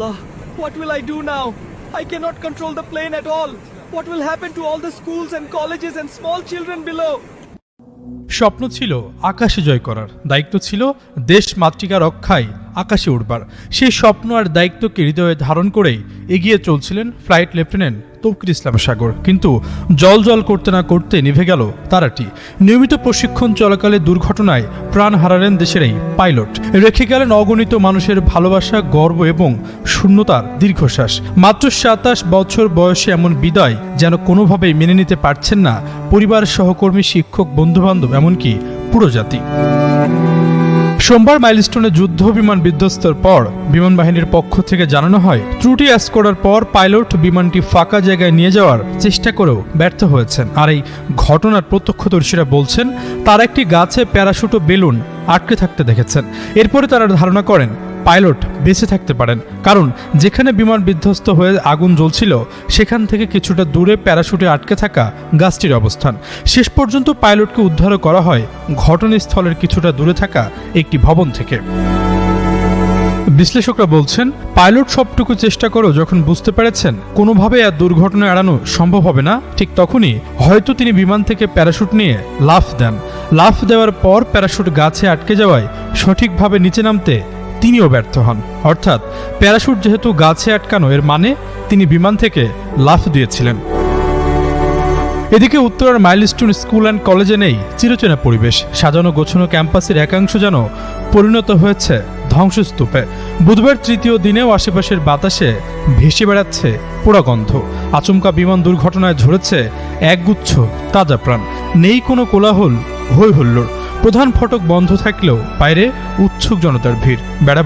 Allah, what will I do now? I cannot control the plane at all. What will happen to all the schools and colleges and small children below? স্বপ্ন ছিল আকাশে জয় করার, দায়িত্ব ছিল দেশ মাতৃকা রক্ষায় আকাশে উড়বার। সেই স্বপ্ন আর দায়িত্বকে হৃদয়ে ধারণ করেই এগিয়ে চলছিলেন ফ্লাইট লেফটেন্যান্ট তৌকির ইসলাম সাগর। কিন্তু জল করতে না করতে নিভে গেল তারাটি। নিয়মিত প্রশিক্ষণ চলাকালে দুর্ঘটনায় প্রাণ হারালেন দেশের এই পাইলট। রেখে গেলেন অগণিত মানুষের ভালোবাসা, গর্ব এবং শূন্যতার দীর্ঘশ্বাস। মাত্র 27 বছর বয়সে এমন বিদায় যেন কোনোভাবেই মেনে নিতে পারছেন না পরিবার, সহকর্মী, শিক্ষক, বন্ধুবান্ধব, এমনকি পুরো জাতি। সোমবার মাইলস্টোনে যুদ্ধ বিমান বিধ্বস্তের পর বিমান বাহিনীর পক্ষ থেকে জানানো হয়, ত্রুটি অ্যাস করার পর পাইলট বিমানটি ফাঁকা জায়গায় নিয়ে যাওয়ার চেষ্টা করেও ব্যর্থ হয়েছেন। আর এই ঘটনার প্রত্যক্ষদর্শীরা বলছেন, তারা একটি গাছে প্যারাশুট ও বেলুন আটকে থাকতে দেখেছেন। এরপরে তারা ধারণা করেন পাইলট বেঁচে থাকতে পারেন, কারণ যেখানে বিমান বিধ্বস্ত হয়ে আগুন জ্বলছিল সেখান থেকে কিছুটা দূরে প্যারাশুটে আটকে থাকা গাছটির অবস্থান। শেষ পর্যন্ত পাইলটকে উদ্ধার করা হয় ঘটনাস্থলের কিছুটা দূরে থাকা একটি ভবন থেকে। বিশ্লেষকরা বলছেন, পাইলট সবটুকু চেষ্টা করেও যখন বুঝতে পেরেছেন কোনোভাবে আর দুর্ঘটনা এড়ানো সম্ভব হবে না, ঠিক তখনই হয়তো তিনি বিমান থেকে প্যারাশুট নিয়ে লাফ দেন। লাফ দেওয়ার পর প্যারাশুট গাছে আটকে যাওয়ায় সঠিকভাবে নিচে নামতে তিনিও ব্যর্থ হন। অর্থাৎ প্যারাশুট যেহেতু গাছে আটকানো, এর মানে তিনি বিমান থেকে লাফ দিয়েছিলেন। এদিকে উত্তরার মাইলস্টোন স্কুল অ্যান্ড কলেজে নেই চিরচেনা পরিবেশ। সাজানো গোছানো ক্যাম্পাসের একাংশ যেন পরিণত হয়েছে ধ্বংসস্তূপে। বুধবার তৃতীয় দিনেও আশেপাশের বাতাসে ভেসে বেড়াচ্ছে পোড়া গন্ধ। আচমকা বিমান দুর্ঘটনায় ঝরেছে একগুচ্ছ তাজা প্রাণ। নেই কোনো কোলাহল, হই হুল্লোড়। প্রধান ফটক বন্ধ থাকলেও বাইরে উৎসুক জনতার ভিড়। বেড়া